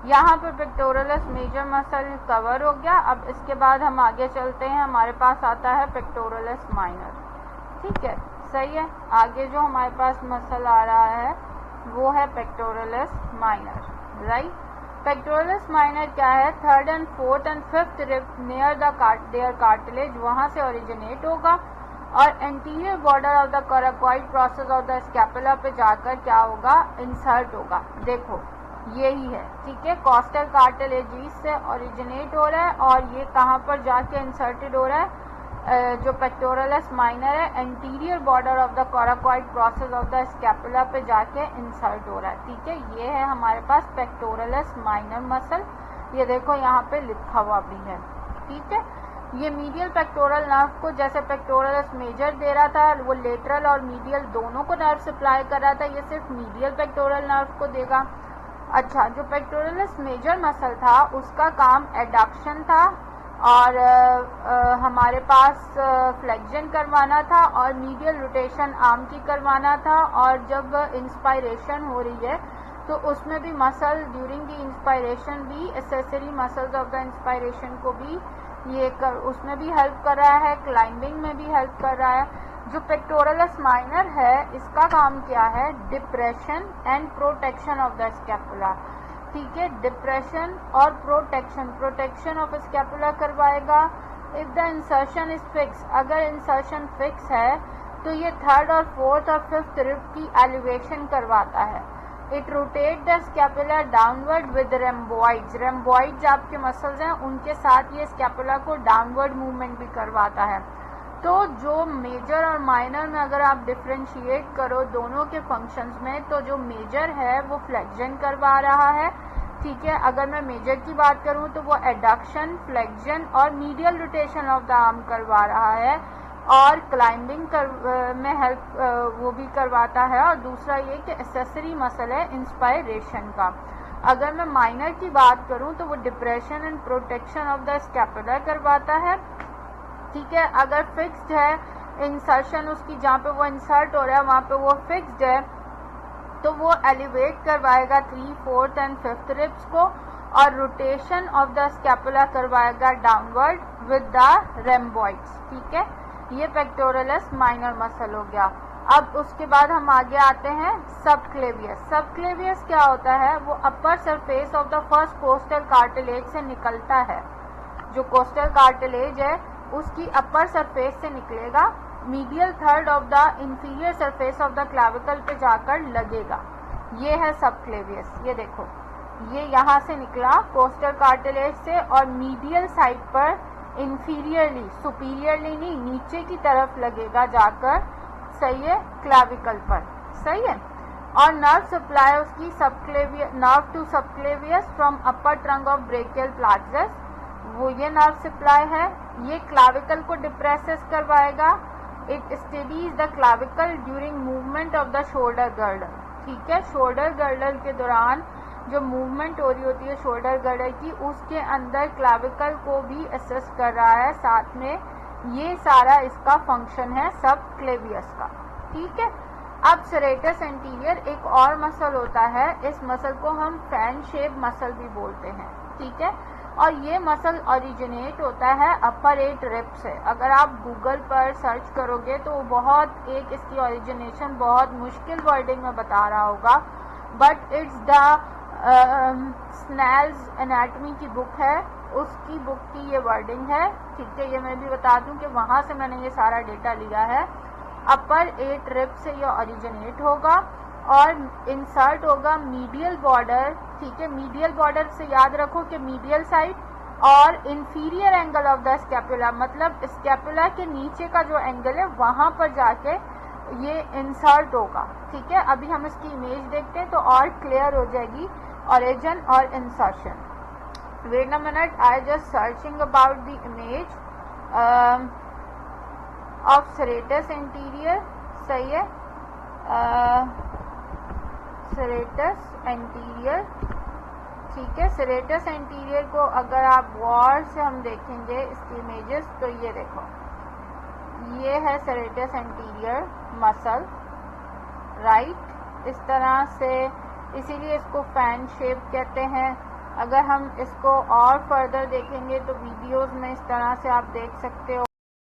यहाँ पे pectoralis major muscle cover हो गया। अब इसके बाद हम आगे चलते हैं, हमारे पास आता है पेक्टोरलिस माइनर। ठीक है, सही है। आगे जो हमारे पास मसल आ रहा है वो है pectoralis minor, right. Pectoralis minor क्या है? Third and fourth and fifth rib near the their cartilage, वहाँ से ओरिजिनेट होगा और anterior border of the coracoid process of the scapula पे जाकर क्या होगा? इंसर्ट होगा। देखो यही है, ठीक है। कॉस्टल कार्टिलेज से ओरिजिनेट हो रहा है और ये कहाँ पर जाके इंसर्टेड हो रहा है? जो पेक्टोरलिस माइनर है anterior border of the coracoid process of the scapula पे जाके इंसर्ट हो रहा है, ठीक है। ये है हमारे पास पेक्टोरलिस माइनर मसल, ये देखो यहाँ पे लिखा हुआ भी है, ठीक है। ये मीडियल पेक्टोरल नर्व को, जैसे पेक्टोरलिस मेजर दे रहा था वो लेटरल और मीडियल दोनों को नर्व सप्लाई कर रहा था, ये सिर्फ मीडियल पेक्टोरल नर्व को देगा। अच्छा, जो पेक्टोरलिस मेजर मसल था उसका काम एडक्शन था और हमारे पास फ्लेक्शन करवाना था और मीडियल रोटेशन आर्म की करवाना था। और जब इंस्पायरेशन हो रही है तो उसमें भी मसल ड्यूरिंग द इंस्पायरेशन भी accessory muscles of the inspiration को भी ये उसमें भी हेल्प कर रहा है, क्लाइंबिंग में भी हेल्प कर रहा है। जो पेक्टोरलिस माइनर है इसका काम क्या है? Depression and protection of the scapula, ठीक है। डिप्रेशन और प्रोटेक्शन ऑफ स्कैपुला करवाएगा। If the insertion is fix, अगर इंसर्शन फिक्स है तो ये थर्ड और फोर्थ और फिफ्थ रिब की एलिवेशन करवाता है। It rotate the scapula downward with rhomboids, rhomboids आपके मसल्स हैं उनके साथ ये स्कैपुला को डाउनवर्ड मूवमेंट भी करवाता है। तो जो मेजर और माइनर में अगर आप डिफ्रेंशिएट करो दोनों के फंक्शंस में, तो जो मेजर है वो फ्लेक्शन करवा रहा है, ठीक है। अगर मैं मेजर की बात करूं तो वो एडक्शन, फ्लेक्शन और medial rotation of the arm करवा रहा है और क्लाइंबिंग में हेल्प वो भी करवाता है। और दूसरा ये कि एसेसरी मसल है इंस्पायरेशन का। अगर मैं माइनर की बात करूं तो वो depression and protection of the scapula करवाता है, ठीक है। अगर फिक्स्ड है इंसर्शन उसकी, जहाँ पे वो इंसर्ट हो रहा है वहाँ पे वो फिक्स्ड है तो वो एलिवेट करवाएगा 3, 4th एंड 5th रिब्स को और रोटेशन ऑफ द स्कैपुला करवाएगा डाउनवर्ड विद द रेम्बोइड्स, ठीक है। ये पेक्टोरलिस माइनर मसल हो गया। अब उसके बाद हम आगे आते हैं सबक्लेवियस। सबक्लेवियस क्या होता है? वो upper surface of the first costal cartilage से निकलता है। जो कोस्टल कार्टिलेज है उसकी अपर सरफेस से निकलेगा, medial third of the inferior surface of the clavicle पे जाकर लगेगा। ये है सबक्लेवियस, ये देखो ये यहाँ से निकला कोस्टल कार्टिलेज से और मीडियल साइड पर इंफीरियरली, सुपीरियरली नहीं, नीचे की तरफ लगेगा जाकर, सही है, क्लाविकल पर, सही है। और नर्व सप्लाई उसकी subclavius, nerve to subclavius from upper trunk of brachial plexus, वो ये नर्व सप्लाई है। ये क्लाविकल को डिप्रेसेस करवाएगा। It studies the clavicle during movement of the shoulder girder, ठीक है। शोल्डर गर्डर के दौरान जो मूवमेंट हो रही होती है शोल्डर गर्डर की, उसके अंदर क्लाविकल को भी असेस कर रहा है साथ में। ये सारा इसका फंक्शन है सबक्लेवियस का, ठीक है। अब सेरेटस एंटीरियर एक और मसल होता है, इस मसल को हम फैन शेप मसल भी बोलते हैं, ठीक है। और ये मसल ओरिजिनेट होता है अपर 8 रिब से। अगर आप गूगल पर सर्च करोगे तो बहुत एक इसकी ओरिजिनेशन बहुत मुश्किल वर्डिंग में बता रहा होगा, but it's the Snell's anatomy की बुक है, उसकी बुक की ये वर्डिंग है, ठीक है। ये मैं भी बता दूं कि वहाँ से मैंने ये सारा डेटा लिया है। अपर 8 रिब से ये ओरिजिनेट होगा और इंसर्ट होगा मीडियल बॉर्डर, ठीक है। मीडियल बॉर्डर से याद रखो कि मीडियल साइड और inferior angle of the scapula, मतलब स्कैपुला के नीचे का जो एंगल है वहाँ पर जाके ये इंसर्ट होगा, ठीक है। अभी हम इसकी इमेज देखते हैं तो और क्लियर हो जाएगी ओरिजिन और insertion. Wait a minute, I just searching about the image of serratus anterior, सही है, सेरेटस एंटीरियर, ठीक है। सेरेटस एंटीरियर को अगर आप गौर से हम देखेंगे इसकी इमेजेस तो ये देखो, ये है सेरेटस एंटीरियर मसल, राइट, इस तरह से, इसीलिए इसको फैन शेप कहते हैं। अगर हम इसको और फर्दर देखेंगे तो वीडियोस में इस तरह से आप देख सकते हो